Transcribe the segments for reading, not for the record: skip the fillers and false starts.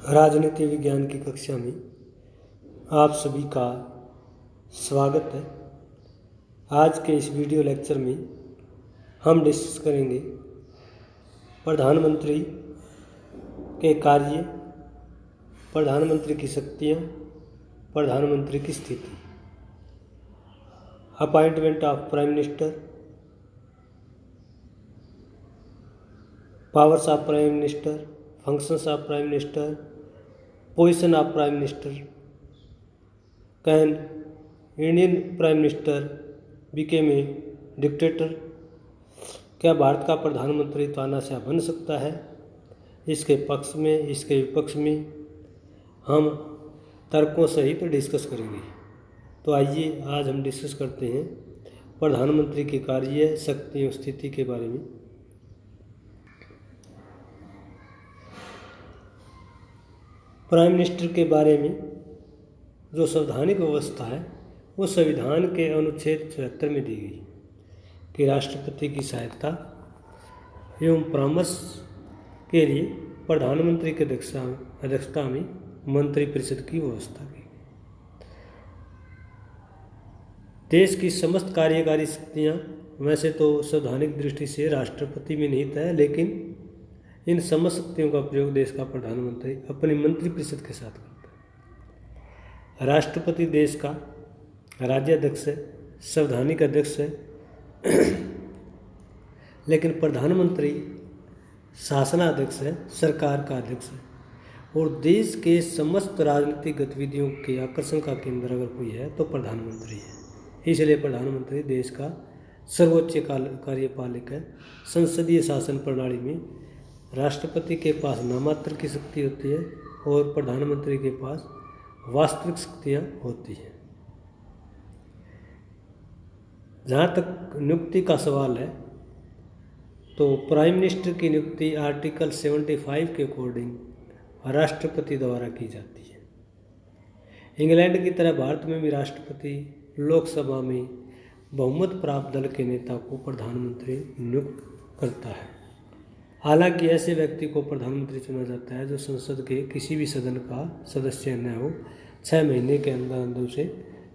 राजनीति विज्ञान की कक्षा में आप सभी का स्वागत है। आज के इस वीडियो लेक्चर में हम डिस्कस करेंगे प्रधानमंत्री के कार्य, प्रधानमंत्री की शक्तियाँ, प्रधानमंत्री की स्थिति, appointment of prime minister, powers of prime minister, functions of prime minister, position of prime minister, can Indian prime minister became a dictator, क्या भारत का प्रधानमंत्री तानाशाह बन सकता है। इसके पक्ष में, इसके विपक्ष में हम तर्कों सहित डिस्कस करेंगे। तो आइए आज हम डिस्कस करते हैं प्रधानमंत्री के कार्य, शक्ति और स्थिति के बारे में। प्राइम मिनिस्टर के बारे में जो संवैधानिक व्यवस्था है वो संविधान के अनुच्छेद 74 में दी गई कि राष्ट्रपति की सहायता एवं परामर्श के लिए प्रधानमंत्री की अध्यक्षता में मंत्रिपरिषद की व्यवस्था की। देश की समस्त कार्यकारी शक्तियाँ वैसे तो संवैधानिक दृष्टि से राष्ट्रपति में निहित है, लेकिन इन समस्त शक्तियों का प्रयोग देश का प्रधानमंत्री अपनी मंत्रिपरिषद के साथ करता है। राष्ट्रपति देश का राज्याध्यक्ष है, संवैधानिक अध्यक्ष है, लेकिन प्रधानमंत्री शासनाध्यक्ष है, सरकार का अध्यक्ष है। और देश के समस्त राजनीतिक गतिविधियों के आकर्षण का केंद्र अगर कोई है तो प्रधानमंत्री है। इसलिए प्रधानमंत्री देश का सर्वोच्च कार्यपालक है। संसदीय शासन प्रणाली में राष्ट्रपति के पास नामात्र की शक्ति होती है और प्रधानमंत्री के पास वास्तविक शक्तियाँ होती हैं। जहाँ तक नियुक्ति का सवाल है तो प्राइम मिनिस्टर की नियुक्ति आर्टिकल 75 के अकॉर्डिंग राष्ट्रपति द्वारा की जाती है। इंग्लैंड की तरह भारत में भी राष्ट्रपति लोकसभा में बहुमत प्राप्त दल के नेता को प्रधानमंत्री नियुक्त करता है। हालांकि ऐसे व्यक्ति को प्रधानमंत्री चुना जाता है जो संसद के किसी भी सदन का सदस्य न हो। 6 महीने के अंदर उसे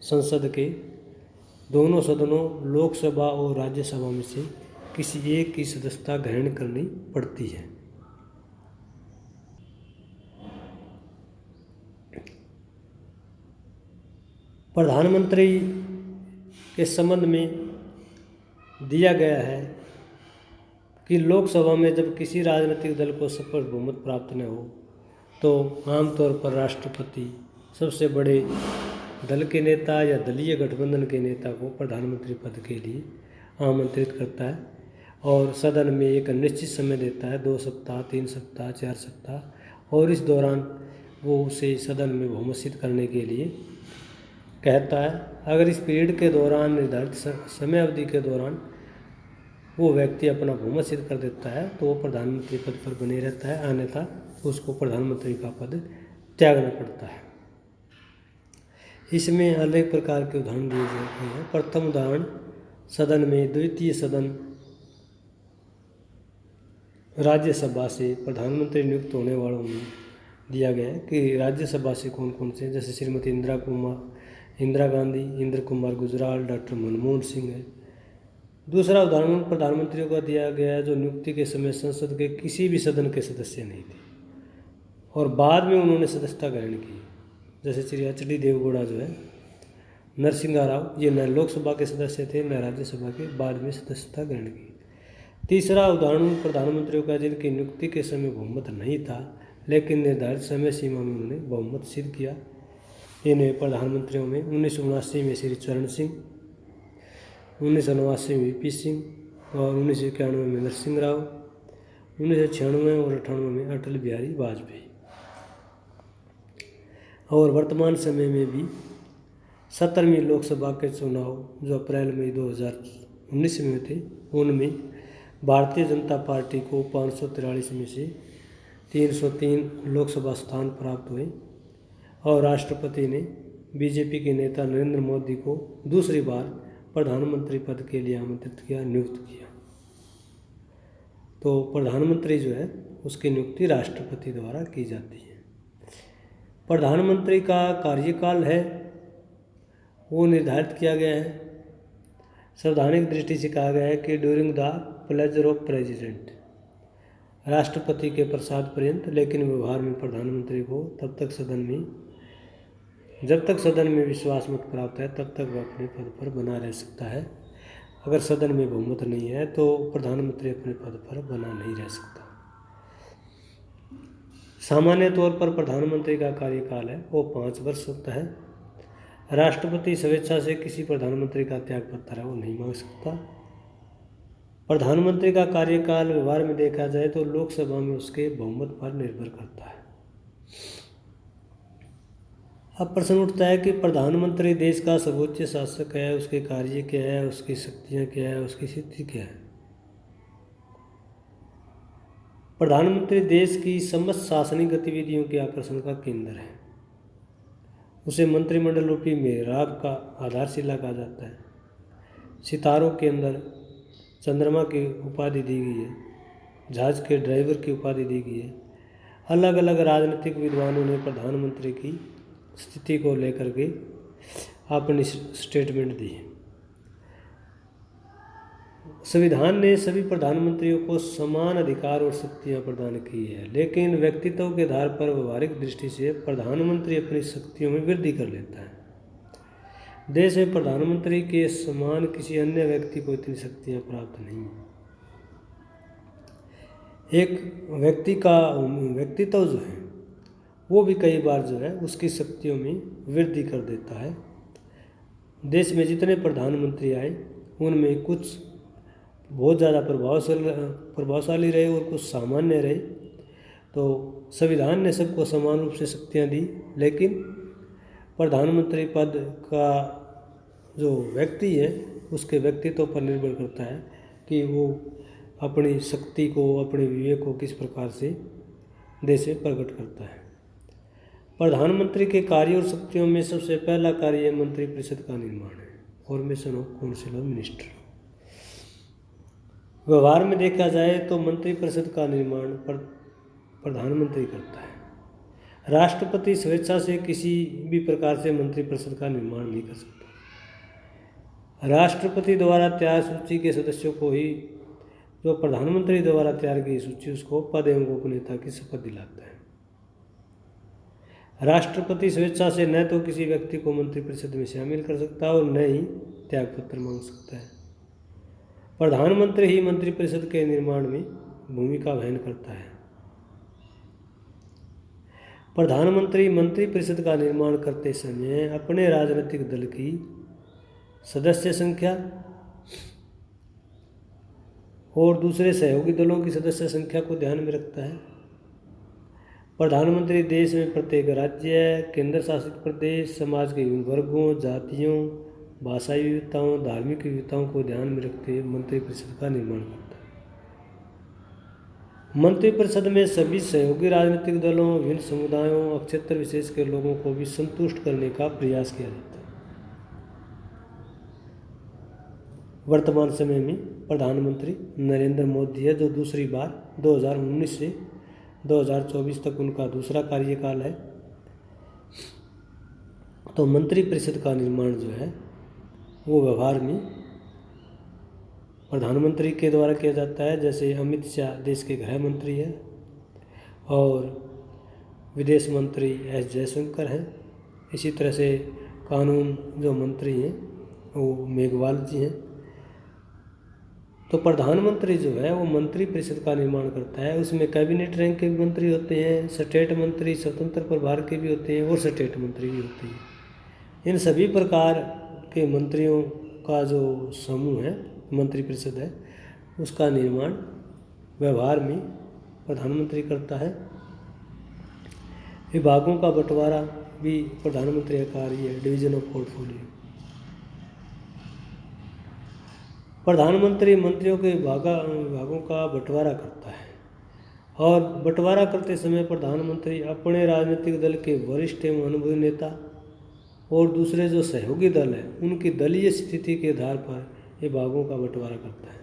संसद के दोनों सदनों, लोकसभा और राज्यसभा में से किसी एक की सदस्यता ग्रहण करनी पड़ती है। प्रधानमंत्री के संबंध में दिया गया है कि लोकसभा में जब किसी राजनीतिक दल को स्पष्ट बहुमत प्राप्त न हो तो आमतौर पर राष्ट्रपति सबसे बड़े दल के नेता या दलीय गठबंधन के नेता को प्रधानमंत्री पद के लिए आमंत्रित करता है और सदन में एक निश्चित समय देता है, 2 सप्ताह, 3 सप्ताह, 4 सप्ताह, और इस दौरान वो उसे सदन में बहुमत सिद्ध करने के लिए कहता है। अगर इस पीरियड के दौरान, निर्धारित समय अवधि के दौरान वो व्यक्ति अपना बहुमत सिद्ध कर देता है तो वो प्रधानमंत्री पद पर बने रहता है, अन्यथा उसको प्रधानमंत्री का पद त्यागना पड़ता है। इसमें अनेक प्रकार के उदाहरण दिए जाते हैं। प्रथम उदाहरण सदन में द्वितीय सदन राज्यसभा से प्रधानमंत्री नियुक्त होने वालों में दिया गया है कि राज्यसभा से कौन कौन से, जैसे श्रीमती इंदिरा गांधी, इंद्र कुमार गुजराल, डॉक्टर मनमोहन सिंह है। दूसरा उदाहरण प्रधानमंत्रियों का दिया गया है जो नियुक्ति के समय संसद के किसी भी सदन के सदस्य नहीं थे और बाद में उन्होंने सदस्यता ग्रहण की, जैसे श्री HD देवगौड़ा जो है, नरसिंहा राव, ये न लोकसभा के सदस्य थे न राज्यसभा के, बाद में सदस्यता ग्रहण की। तीसरा उदाहरण प्रधानमंत्रियों का जिनकी नियुक्ति के समय बहुमत नहीं था लेकिन निर्धारित समय सीमा में उन्होंने बहुमत सिद्ध किया। इन प्रधानमंत्रियों में 1979 में श्री चरण सिंह, 1989 में VP सिंह और 1991 में नरसिंह राव, 1996 और 98 में अटल बिहारी वाजपेयी। और वर्तमान समय में भी 17वीं लोकसभा के चुनाव जो अप्रैल मई 2019 में थे, उनमें भारतीय जनता पार्टी को 543 में से 303 लोकसभा स्थान प्राप्त हुए और राष्ट्रपति ने BJP के नेता नरेंद्र मोदी को दूसरी बार प्रधानमंत्री पद के लिए आमंत्रित किया, नियुक्त किया। तो प्रधानमंत्री जो है उसकी नियुक्ति राष्ट्रपति द्वारा की जाती है। प्रधानमंत्री का कार्यकाल है वो निर्धारित किया गया है। संवैधानिक दृष्टि से कहा गया है कि during the pleasure of president, राष्ट्रपति के प्रसाद पर्यंत, लेकिन व्यवहार में प्रधानमंत्री को जब तक सदन में विश्वास मत प्राप्त है तब तक वह अपने पद पर बना रह सकता है। अगर सदन में बहुमत नहीं है तो प्रधानमंत्री अपने पद पर बना नहीं रह सकता। सामान्य तौर पर प्रधानमंत्री का कार्यकाल है वो 5 वर्ष होता है। राष्ट्रपति स्वेच्छा से किसी प्रधानमंत्री का त्यागपत्र है वो नहीं मांग सकता। प्रधानमंत्री का कार्यकाल व्यवहार में देखा जाए तो लोकसभा में उसके बहुमत पर निर्भर करता है। अब प्रश्न उठता है कि प्रधानमंत्री देश का सर्वोच्च शासक है, उसके कार्य क्या है, उसकी शक्तियाँ क्या है, उसकी स्थिति क्या है। प्रधानमंत्री देश की समस्त शासनिक गतिविधियों के आकर्षण का केंद्र है। उसे मंत्रिमंडल रूपी मेहराब का आधारशिला कहा जाता है। सितारों के अंदर चंद्रमा की उपाधि दी गई है, जहाज के ड्राइवर की उपाधि दी गई है। अलग अलग राजनीतिक विद्वानों ने प्रधानमंत्री की स्थिति को लेकर के अपनी स्टेटमेंट दी है। संविधान ने सभी प्रधानमंत्रियों को समान अधिकार और शक्तियां प्रदान की है, लेकिन व्यक्तित्व के आधार पर व्यवहारिक दृष्टि से प्रधानमंत्री अपनी शक्तियों में वृद्धि कर लेता है। देश में प्रधानमंत्री के समान किसी अन्य व्यक्ति को इतनी शक्तियां प्राप्त नहीं है। एक व्यक्ति का व्यक्तित्व जो है वो भी कई बार जो है उसकी शक्तियों में वृद्धि कर देता है। देश में जितने प्रधानमंत्री आए उनमें कुछ बहुत ज़्यादा प्रभावशाली रहे और कुछ सामान्य रहे। तो संविधान ने सबको समान रूप से शक्तियाँ दी, लेकिन प्रधानमंत्री पद का जो व्यक्ति है उसके व्यक्तित्व पर निर्भर करता है कि वो अपनी शक्ति को, अपने विवेक को किस प्रकार से देश में प्रकट करता है। प्रधानमंत्री के कार्य और शक्तियों में सबसे पहला कार्य मंत्रिपरिषद का निर्माण है, formation of council of minister. व्यवहार में देखा जाए तो मंत्रिपरिषद का निर्माण प्रधानमंत्री करता है। राष्ट्रपति स्वेच्छा से किसी भी प्रकार से मंत्रिपरिषद का निर्माण नहीं कर सकता। राष्ट्रपति द्वारा तैयार सूची के सदस्यों को ही जो प्रधानमंत्री द्वारा तैयार की सूची उसको पद एवं गोपनीयता की शपथ दिलाता है। राष्ट्रपति स्वेच्छा से न तो किसी व्यक्ति को मंत्रिपरिषद में शामिल कर सकता है और न ही त्यागपत्र मांग सकता है। प्रधानमंत्री ही मंत्रिपरिषद के निर्माण में भूमिका वहन करता है। प्रधानमंत्री मंत्रिपरिषद का निर्माण करते समय अपने राजनीतिक दल की सदस्य संख्या और दूसरे सहयोगी दलों की सदस्य संख्या को ध्यान में रखता है। प्रधानमंत्री देश में प्रत्येक राज्य, केंद्र शासित प्रदेश, समाज के विभिन्न वर्गों, जातियों, भाषाई विविधताओं, धार्मिक विविधताओं को ध्यान में रखते हुए मंत्रिपरिषद का निर्माण करता है। मंत्रिपरिषद में सभी सहयोगी राजनीतिक दलों, विभिन्न समुदायों और क्षेत्र विशेष के लोगों को भी संतुष्ट करने का प्रयास किया जाता है। वर्तमान समय में प्रधानमंत्री नरेंद्र मोदी है, जो दूसरी बार 2019 से 2024 तक उनका दूसरा कार्यकाल है। तो मंत्रिपरिषद का निर्माण जो है वो व्यवहार में प्रधानमंत्री के द्वारा किया जाता है। जैसे अमित शाह देश के गृह मंत्री हैं और विदेश मंत्री एस जयशंकर हैं। इसी तरह से कानून जो मंत्री हैं वो मेघवाल जी हैं। तो प्रधानमंत्री जो है वो मंत्रिपरिषद का निर्माण करता है। उसमें कैबिनेट रैंक के भी मंत्री होते हैं, स्टेट मंत्री स्वतंत्र प्रभार के भी होते हैं और स्टेट मंत्री भी होते हैं। इन सभी प्रकार के मंत्रियों का जो समूह है, मंत्रिपरिषद है, उसका निर्माण व्यवहार में प्रधानमंत्री करता है। विभागों का बंटवारा भी प्रधानमंत्री का कार्य है, डिवीजन ऑफ पोर्टफोलियो। प्रधानमंत्री मंत्रियों के विभागों का बंटवारा करता है और बंटवारा करते समय प्रधानमंत्री अपने राजनीतिक दल के वरिष्ठ एवं अनुभवी नेता और दूसरे जो सहयोगी दल हैं उनकी दलीय स्थिति के आधार पर विभागों का बंटवारा करता है।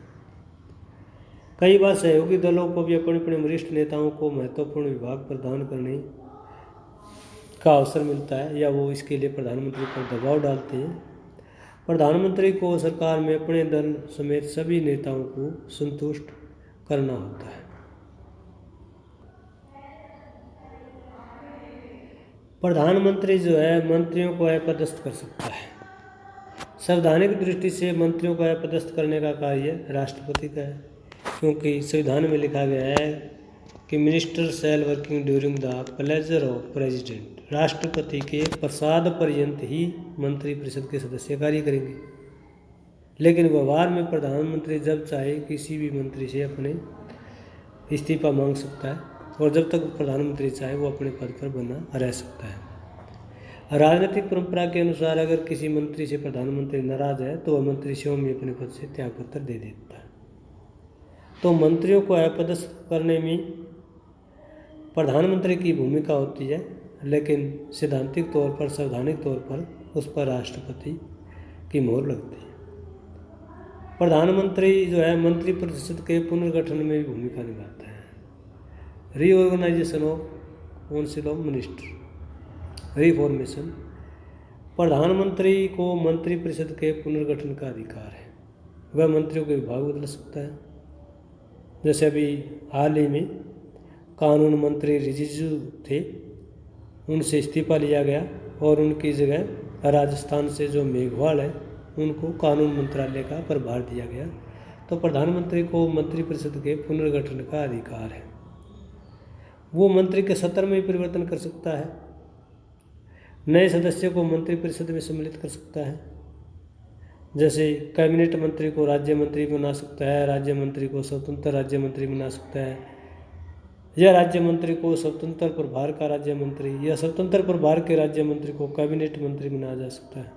कई बार सहयोगी दलों को भी अपने अपने वरिष्ठ नेताओं को महत्वपूर्ण विभाग प्रदान करने का अवसर मिलता है या वो इसके लिए प्रधानमंत्री पर दबाव डालते हैं। प्रधानमंत्री को सरकार में अपने दल समेत सभी नेताओं को संतुष्ट करना होता है। प्रधानमंत्री जो है मंत्रियों को अपदस्थ कर सकता है। संवैधानिक दृष्टि से मंत्रियों को अपदस्थ करने का कार्य राष्ट्रपति का है, क्योंकि संविधान में लिखा गया है कि minister shell working during the pleasure of president. राष्ट्रपति के प्रसाद पर्यंत ही मंत्रिपरिषद के सदस्य कार्य करेंगे, लेकिन व्यवहार में प्रधानमंत्री जब चाहे किसी भी मंत्री से अपने इस्तीफा मांग सकता है और जब तक प्रधानमंत्री चाहे वो अपने पद पर बना रह सकता है। राजनीतिक परंपरा के अनुसार अगर किसी मंत्री से प्रधानमंत्री नाराज है तो वह मंत्री स्वयं ही अपने पद से त्यागपत्र दे देता है। तो मंत्रियों को अपदस्थ करने में प्रधानमंत्री की भूमिका होती है, लेकिन सैद्धांतिक तौर पर संवैधानिक तौर पर उस पर राष्ट्रपति की मोहर लगती है। प्रधानमंत्री जो है मंत्रिपरिषद के पुनर्गठन में भी भूमिका निभाता है। Reorganisation of council of minister, reformation. प्रधानमंत्री को मंत्रिपरिषद के पुनर्गठन का अधिकार है। वह मंत्रियों के विभाग बदल सकता है। जैसे अभी हाल ही में कानून मंत्री रिजिजू थे, उनसे इस्तीफा लिया गया और उनकी जगह राजस्थान से जो मेघवाल है उनको कानून मंत्रालय का प्रभार दिया गया। तो प्रधानमंत्री को मंत्रिपरिषद के पुनर्गठन का अधिकार है। वो मंत्री के सत्र में भी परिवर्तन कर सकता है, नए सदस्यों को मंत्रिपरिषद में सम्मिलित कर सकता है। जैसे कैबिनेट मंत्री को राज्य मंत्री बना सकता है, राज्य मंत्री को स्वतंत्र राज्य मंत्री बना सकता है, या राज्य मंत्री को स्वतंत्र प्रभार का राज्य मंत्री या स्वतंत्र प्रभार के राज्य मंत्री को कैबिनेट मंत्री बनाया जा सकता है।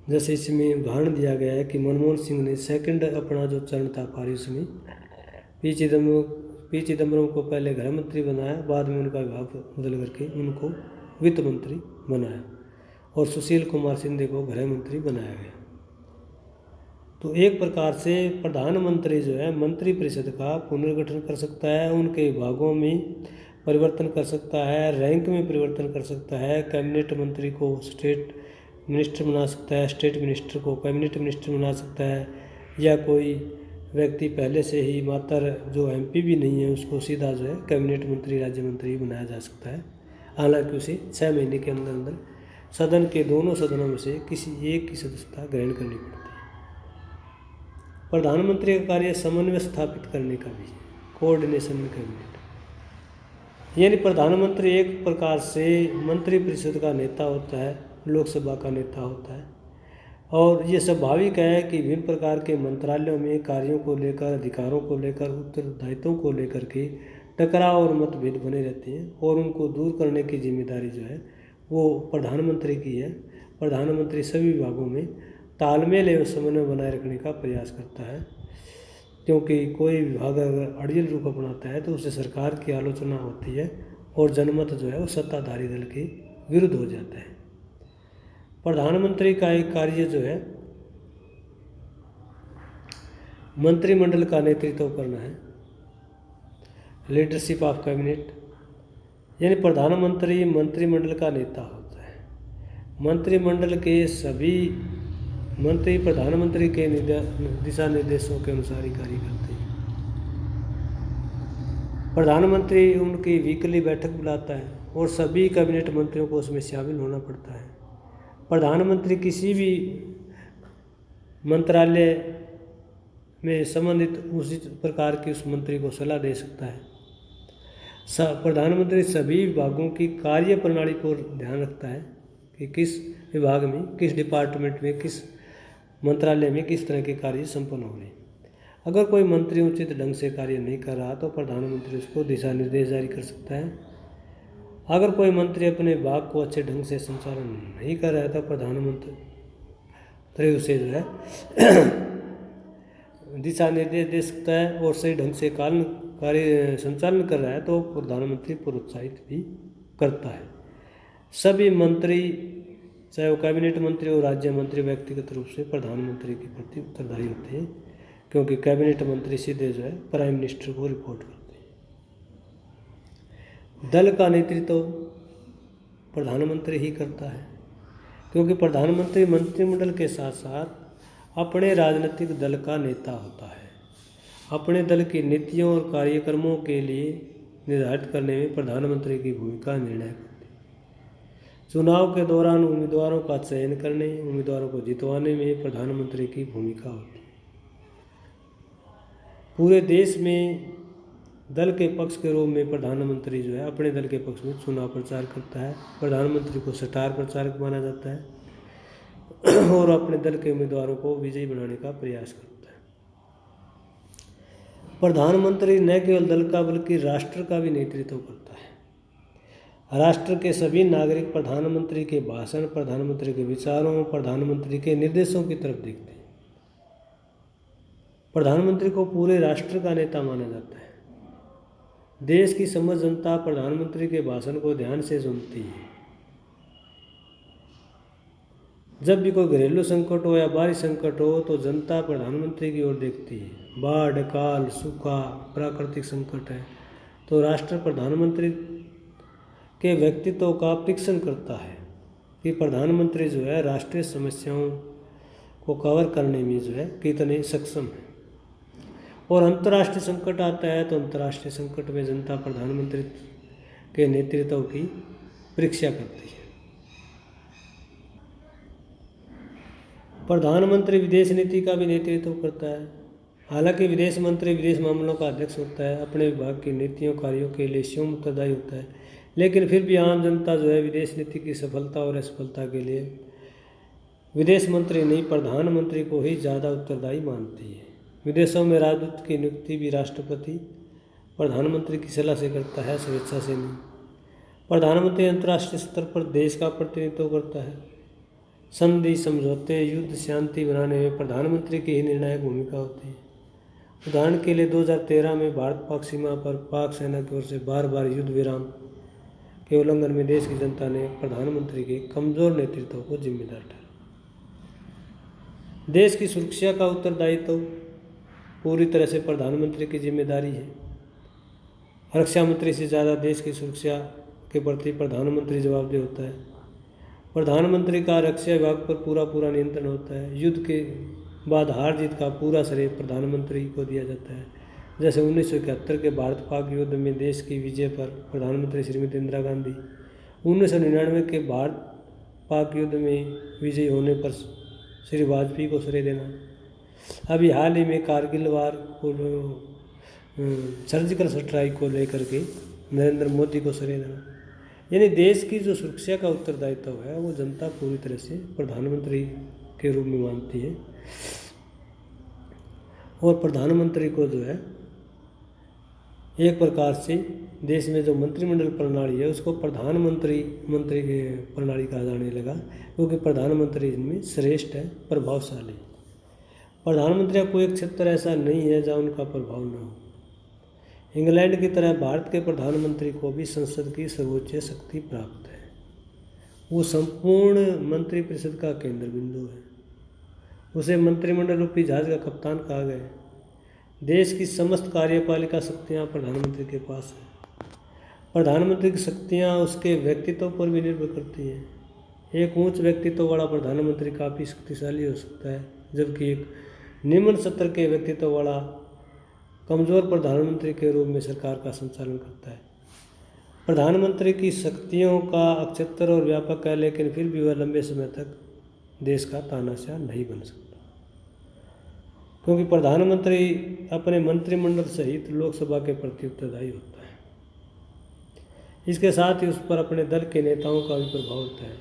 जैसे इसमें उदाहरण दिया गया है कि मनमोहन सिंह ने सेकंड अपना जो चरण था पारिस में पी चिदम्बरम को पहले गृह मंत्री बनाया, बाद में उनका विभाग बदल करके उनको वित्त मंत्री बनाया और सुशील कुमार शिंदे को गृह मंत्री बनाया गया। तो एक प्रकार से प्रधानमंत्री जो है मंत्रिपरिषद का पुनर्गठन कर सकता है, उनके विभागों में परिवर्तन कर सकता है, रैंक में परिवर्तन कर सकता है, कैबिनेट मंत्री को स्टेट मिनिस्टर बना सकता है, स्टेट मिनिस्टर को कैबिनेट मिनिस्टर बना सकता है, या कोई व्यक्ति पहले से ही मात्र जो एमपी भी नहीं है उसको सीधा जो है कैबिनेट मंत्री राज्य मंत्री बनाया जा सकता है। हालांकि उसे 6 महीने के अंदर अंदर सदन के दोनों सदनों में से किसी एक की सदस्यता ग्रहण करनी पड़ती है। प्रधानमंत्री का कार्य समन्वय स्थापित करने का भी, कोऑर्डिनेशन में कैबिनेट, यानी प्रधानमंत्री एक प्रकार से मंत्रिपरिषद का नेता होता है, लोकसभा का नेता होता है, और ये स्वाभाविक है कि विभिन्न प्रकार के मंत्रालयों में कार्यों को लेकर, अधिकारों को लेकर, उत्तरदायित्वों को लेकर के टकराव और मतभेद बने रहते हैं और उनको दूर करने की जिम्मेदारी जो है वो प्रधानमंत्री की है। प्रधानमंत्री सभी विभागों में तालमेल एवं समन्वय बनाए रखने का प्रयास करता है, क्योंकि कोई विभाग अगर अड़ियल रूप अपनाता है तो उससे सरकार की आलोचना होती है और जनमत जो है वो सत्ताधारी दल के विरुद्ध हो जाता है। प्रधानमंत्री का एक कार्य जो है मंत्रिमंडल का नेतृत्व करना है, लीडरशिप ऑफ कैबिनेट, यानी प्रधानमंत्री मंत्रिमंडल का नेता होता है। मंत्रिमंडल के सभी मंत्री प्रधानमंत्री के दिशा निर्देशों के अनुसार ही कार्य करते हैं। प्रधानमंत्री उनकी वीकली बैठक बुलाता है और सभी कैबिनेट मंत्रियों को उसमें शामिल होना पड़ता है। प्रधानमंत्री किसी भी मंत्रालय में संबंधित उसी प्रकार की उस मंत्री को सलाह दे सकता है। प्रधानमंत्री सभी विभागों की कार्य प्रणाली को ध्यान रखता है कि किस विभाग में, किस डिपार्टमेंट में, किस मंत्रालय में किस तरह के कार्य संपन्न हो रहे हैं। अगर कोई मंत्री उचित ढंग से कार्य नहीं कर रहा तो प्रधानमंत्री उसको दिशा निर्देश जारी कर सकता है। अगर कोई मंत्री अपने विभाग को अच्छे ढंग से संचालन नहीं कर रहा है तो प्रधानमंत्री उसे जो है दिशा निर्देश दे सकता है, और सही ढंग से कार्य संचालन कर रहा है तो प्रधानमंत्री प्रोत्साहित भी करता है। सभी मंत्री, चाहे वो कैबिनेट मंत्री और राज्य मंत्री, व्यक्तिगत रूप से प्रधानमंत्री के प्रति उत्तरदायी होते हैं, क्योंकि कैबिनेट मंत्री सीधे जो है प्राइम मिनिस्टर को रिपोर्ट करते हैं। दल का नेतृत्व प्रधानमंत्री ही करता है, क्योंकि प्रधानमंत्री मंत्रिमंडल के साथ साथ अपने राजनीतिक दल का नेता होता है। अपने दल की नीतियों और कार्यक्रमों के लिए निर्धारित करने में प्रधानमंत्री की भूमिका निर्णायक होती है। चुनाव के दौरान उम्मीदवारों का चयन करने, उम्मीदवारों को जितवाने में प्रधानमंत्री की भूमिका होती है। पूरे देश में दल के पक्ष के रूप में प्रधानमंत्री जो है अपने दल के पक्ष में चुनाव प्रचार करता है। प्रधानमंत्री को स्टार प्रचारक माना जाता है और अपने दल के उम्मीदवारों को विजयी बनाने का प्रयास करता है। प्रधानमंत्री न केवल दल का बल्कि राष्ट्र का भी नेतृत्व करता है। राष्ट्र के सभी नागरिक प्रधानमंत्री के भाषण, प्रधानमंत्री के विचारों, प्रधानमंत्री के निर्देशों की तरफ देखते हैं। प्रधानमंत्री को पूरे राष्ट्र का नेता माना जाता है। देश की समस्त जनता प्रधानमंत्री के भाषण को ध्यान से सुनती है। जब भी कोई घरेलू संकट हो या बाहरी संकट हो तो जनता प्रधानमंत्री की ओर देखती है। बाढ़, अकाल, सूखा, प्राकृतिक संकट है तो राष्ट्र प्रधानमंत्री के व्यक्तित्व का परीक्षण करता है कि प्रधानमंत्री जो है राष्ट्रीय समस्याओं को कवर करने में जो है कितने सक्षम है। और अंतर्राष्ट्रीय संकट आता है तो अंतर्राष्ट्रीय संकट में जनता प्रधानमंत्री के नेतृत्व की परीक्षा करती है। प्रधानमंत्री विदेश नीति का भी नेतृत्व करता है। हालांकि विदेश मंत्री विदेश मामलों का अध्यक्ष होता है, अपने विभाग की नीतियों कार्यों के लिए स्वयं उत्तरदायी होता है, लेकिन फिर भी आम जनता जो है विदेश नीति की सफलता और असफलता के लिए विदेश मंत्री नहीं प्रधानमंत्री को ही ज़्यादा उत्तरदायी मानती है। विदेशों में राजदूत की नियुक्ति भी राष्ट्रपति प्रधानमंत्री की सलाह से करता है, स्वेच्छा से नहीं। प्रधानमंत्री अंतर्राष्ट्रीय स्तर पर देश का प्रतिनिधित्व करता है। संधि, समझौते, युद्ध, शांति बनाने में प्रधानमंत्री की ही निर्णायक भूमिका होती है। उदाहरण के लिए 2013 में भारत पाक सीमा पर पाक सेना की ओर से बार बार युद्ध विराम के उल्लंघन में देश की जनता ने प्रधानमंत्री के कमजोर नेतृत्व को जिम्मेदार ठहराया। देश की सुरक्षा का उत्तरदायित्व पूरी तरह से प्रधानमंत्री की जिम्मेदारी है। रक्षा मंत्री से ज़्यादा देश की सुरक्षा के प्रति प्रधानमंत्री जवाबदेह होता है। प्रधानमंत्री का रक्षा विभाग पर पूरा नियंत्रण होता है। युद्ध के बाद हार जीत का पूरा श्रेय प्रधानमंत्री को दिया जाता है। जैसे 1971 के भारत पाक युद्ध में देश की विजय पर प्रधानमंत्री श्रीमती इंदिरा गांधी, 1999 के भारत पाक युद्ध में विजयी होने पर श्री वाजपेयी को श्रेय देना, अभी हाल ही में कारगिल वार को सर्जिकल स्ट्राइक को लेकर के नरेंद्र मोदी को श्रेय देना। यानी देश की जो सुरक्षा का उत्तरदायित्व है वो जनता पूरी तरह से प्रधानमंत्री के रूप में मानती है। और प्रधानमंत्री को जो है एक प्रकार से देश में जो मंत्रिमंडल प्रणाली है उसको मंत्री की प्रणाली कहा जाने लगा, क्योंकि प्रधानमंत्री इनमें श्रेष्ठ है, प्रभावशाली। प्रधानमंत्री का कोई क्षेत्र ऐसा नहीं है जहाँ उनका प्रभाव न हो। इंग्लैंड की तरह भारत के प्रधानमंत्री को भी संसद की सर्वोच्च शक्ति प्राप्त है। वो संपूर्ण मंत्रिपरिषद का केंद्र बिंदु है। उसे मंत्रिमंडल रूपी जहाज का कप्तान कहा गया है। देश की समस्त कार्यपालिका शक्तियाँ प्रधानमंत्री के पास है। प्रधानमंत्री की शक्तियाँ उसके व्यक्तित्व पर भी निर्भर करती हैं। एक उच्च व्यक्तित्व वाला प्रधानमंत्री काफ़ी शक्तिशाली हो सकता है, जबकि एक निम्न स्तर के व्यक्तित्व वाला कमज़ोर प्रधानमंत्री के रूप में सरकार का संचालन करता है। प्रधानमंत्री की शक्तियों का अक्षत्र और व्यापक है, लेकिन फिर भी वह लंबे समय तक देश का तानाशाह नहीं बन सकता, क्योंकि प्रधानमंत्री अपने मंत्रिमंडल सहित लोकसभा के प्रति उत्तरदायी होता है। इसके साथ ही उस पर अपने दल के नेताओं का भी प्रभाव होता है।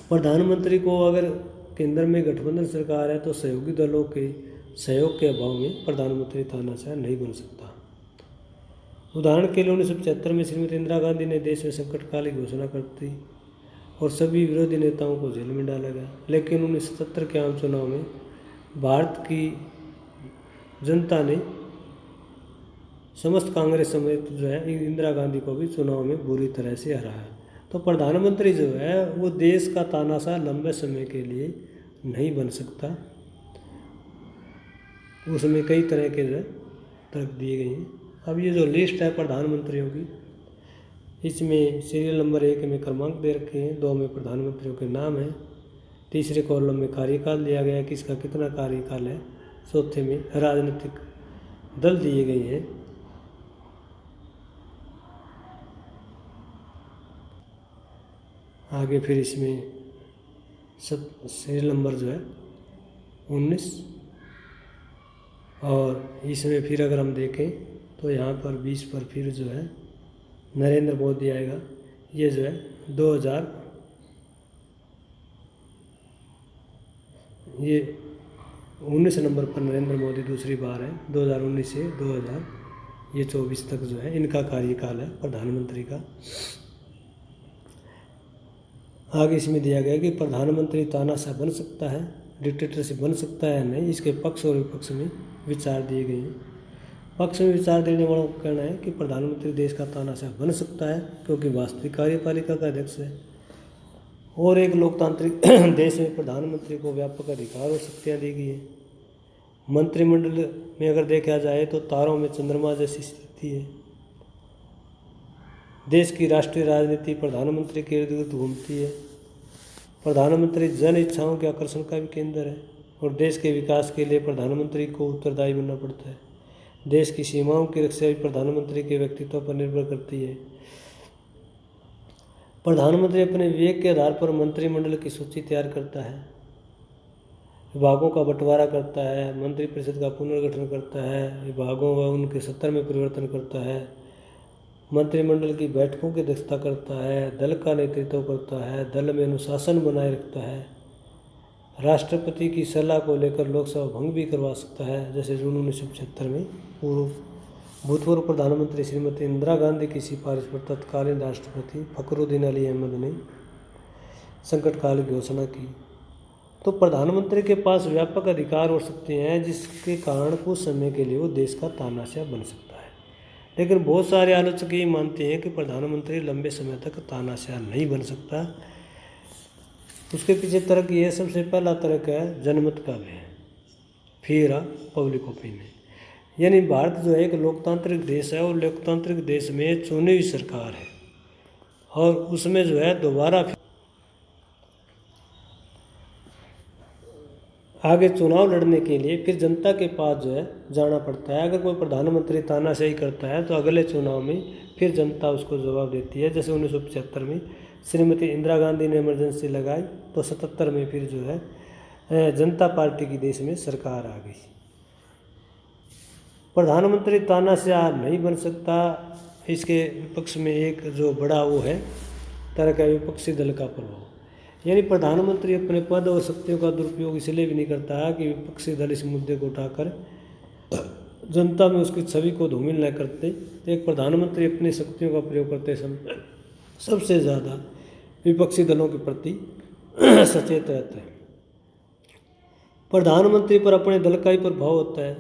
प्रधानमंत्री को अगर केंद्र में गठबंधन सरकार है तो सहयोगी दलों के सहयोग के अभाव में प्रधानमंत्री तानाशाह नहीं बन सकता। उदाहरण के लिए 1975 में श्रीमती इंदिरा गांधी ने देश में संकटकाल की घोषणा कर दी और सभी विरोधी नेताओं को जेल में डाला गया, लेकिन 1977 के आम चुनाव में भारत की जनता ने समस्त कांग्रेस समेत जो है इंदिरा गांधी को भी चुनाव में बुरी तरह से हराया। तो प्रधानमंत्री जो है वो देश का तानाशाह लंबे समय के लिए नहीं बन सकता। उसमें कई तरह के तर्क दिए गए हैं, अब ये जो लिस्ट है प्रधानमंत्रियों की, इसमें सीरियल नंबर 1 में क्रमांक दे रखे हैं, 2 में प्रधानमंत्रियों के नाम है, तीसरे कॉलम में कार्यकाल दिया गया है किसका कितना कार्यकाल है, चौथे में राजनीतिक दल दिए गए हैं। आगे फिर इसमें सीरियल नंबर जो है 19, और इसमें फिर अगर हम देखें तो यहाँ पर 20 पर फिर जो है नरेंद्र मोदी आएगा। ये जो है 19 नंबर पर नरेंद्र मोदी दूसरी बार है, 2019 से 2024 तक जो है इनका कार्यकाल है प्रधानमंत्री का। आगे इसमें दिया गया कि प्रधानमंत्री तानाशाह बन सकता है, डिक्टेटरशिप बन सकता है या नहीं, इसके पक्ष और विपक्ष में विचार दिए गए हैं। पक्ष में विचार देने वालों का कहना है कि प्रधानमंत्री देश का तानाशाह बन सकता है क्योंकि वास्तविक कार्यपालिका का अध्यक्ष है, और एक लोकतांत्रिक देश में प्रधानमंत्री को व्यापक अधिकार और शक्तियाँ दी गई हैं। मंत्रिमंडल में अगर देखा जाए तो तारों में चंद्रमा जैसी स्थिति है। देश की राष्ट्रीय राजनीति प्रधानमंत्री के इर्द गिर्द घूमती है। प्रधानमंत्री जन इच्छाओं के आकर्षण का भी केंद्र है, और देश के विकास के लिए प्रधानमंत्री को उत्तरदायी बनना पड़ता है। देश की सीमाओं की रक्षा भी प्रधानमंत्री के व्यक्तित्व पर निर्भर करती है। प्रधानमंत्री अपने विवेक के आधार पर मंत्रिमंडल की सूची तैयार करता है, विभागों का बंटवारा करता है, मंत्रिपरिषद का पुनर्गठन करता है, विभागों व उनके सत्र में परिवर्तन करता है, मंत्रिमंडल की बैठकों की अध्यक्षता करता है, दल का नेतृत्व करता है, दल में अनुशासन बनाए रखता है, राष्ट्रपति की सलाह को लेकर लोकसभा भंग भी करवा सकता है। जैसे जून 1975 में भूतपूर्व प्रधानमंत्री श्रीमती इंदिरा गांधी की सिफारिश पर तत्कालीन राष्ट्रपति फखरुद्दीन अली अहमद ने संकटकाल की घोषणा की। तो प्रधानमंत्री के पास व्यापक अधिकार और शक्तियाँ हैं जिसके कारण कुछ समय के लिए वो देश का तानाशाह बन सकता है। लेकिन बहुत सारे आलोचक ये मानते हैं कि प्रधानमंत्री लंबे समय तक तानाशाह नहीं बन सकता। उसके पीछे तर्क ये सबसे पहला तर्क है जनमत का भय, फिर पब्लिक ओपिनियन। यानी भारत जो है एक लोकतांत्रिक देश है, और लोकतांत्रिक देश में चुनी हुई सरकार है, और उसमें जो है दोबारा आगे चुनाव लड़ने के लिए फिर जनता के पास जो है जाना पड़ता है। अगर कोई प्रधानमंत्री तानाशाही करता है तो अगले चुनाव में फिर जनता उसको जवाब देती है। जैसे 1975 में श्रीमती इंदिरा गांधी ने इमरजेंसी लगाई, तो 77 में फिर जो है जनता पार्टी की देश में सरकार आ गई। प्रधानमंत्री तानाशाह नहीं बन सकता, इसके विपक्ष में एक जो बड़ा वो है तर्क है विपक्षी दल का प्रभाव। यानी प्रधानमंत्री अपने पद और शक्तियों का दुरुपयोग इसलिए भी नहीं करता है कि विपक्षी दल इस मुद्दे को उठाकर जनता में उसकी छवि को धूमिल न करते। एक प्रधानमंत्री अपनी शक्तियों का प्रयोग करते समय सबसे ज़्यादा विपक्षी दलों के प्रति सचेत रहता है। प्रधानमंत्री पर अपने दल का ही प्रभाव होता है,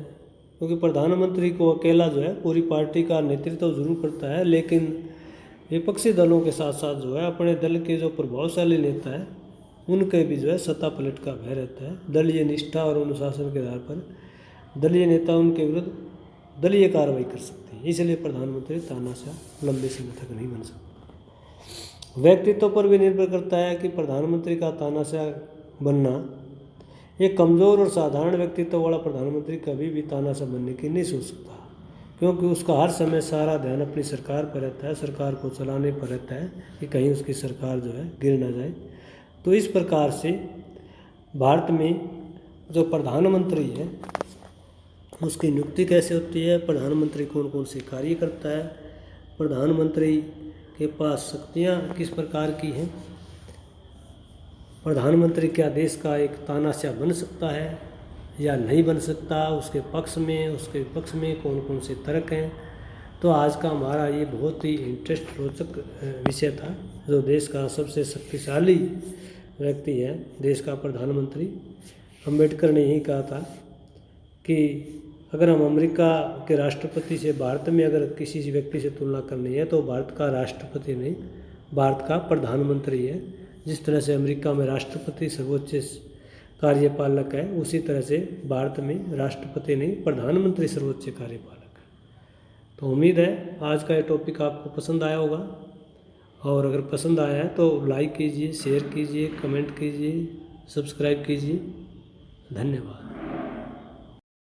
क्योंकि प्रधानमंत्री को अकेला जो है पूरी पार्टी का नेतृत्व जरूर करता है, लेकिन विपक्षी दलों के साथ साथ जो है अपने दल के जो प्रभावशाली नेता है उनके भी जो है सत्ता पलट का भय रहता है। दलीय निष्ठा और अनुशासन के आधार पर दलीय नेता उनके विरुद्ध दलीय कार्रवाई कर सकते हैं। इसलिए प्रधानमंत्री तानाशाह लंबे समय तक नहीं बन सकता। व्यक्तित्व पर भी निर्भर करता है कि प्रधानमंत्री का तानाशाह बनना, एक कमज़ोर और साधारण व्यक्तित्व वाला प्रधानमंत्री कभी भी तानाशाह बनने की नहीं सोच सकता, क्योंकि उसका हर समय सारा ध्यान अपनी सरकार पर रहता है, सरकार को चलाने पर रहता है कि कहीं उसकी सरकार जो है गिर ना जाए। तो इस प्रकार से भारत में जो प्रधानमंत्री है उसकी नियुक्ति कैसे होती है, प्रधानमंत्री कौन कौन से कार्य करता है, प्रधानमंत्री के पास शक्तियाँ किस प्रकार की हैं, प्रधानमंत्री क्या देश का एक तानाशाह बन सकता है या नहीं बन सकता, उसके पक्ष में उसके विपक्ष में कौन कौन से तर्क हैं। तो आज का हमारा ये बहुत ही इंटरेस्ट रोचक विषय था। जो देश का सबसे शक्तिशाली व्यक्ति है, देश का प्रधानमंत्री, अम्बेडकर ने यही कहा था कि अगर हम अमेरिका के राष्ट्रपति से भारत में अगर किसी व्यक्ति से तुलना करनी है तो भारत का राष्ट्रपति नहीं, भारत का प्रधानमंत्री है। जिस तरह से अमेरिका में राष्ट्रपति सर्वोच्च कार्यपालक है, उसी तरह से भारत में राष्ट्रपति नहीं प्रधानमंत्री सर्वोच्च कार्यपालक है। तो उम्मीद है आज का ये टॉपिक आपको पसंद आया होगा, और अगर पसंद आया है तो लाइक कीजिए, शेयर कीजिए, कमेंट कीजिए, सब्सक्राइब कीजिए। धन्यवाद।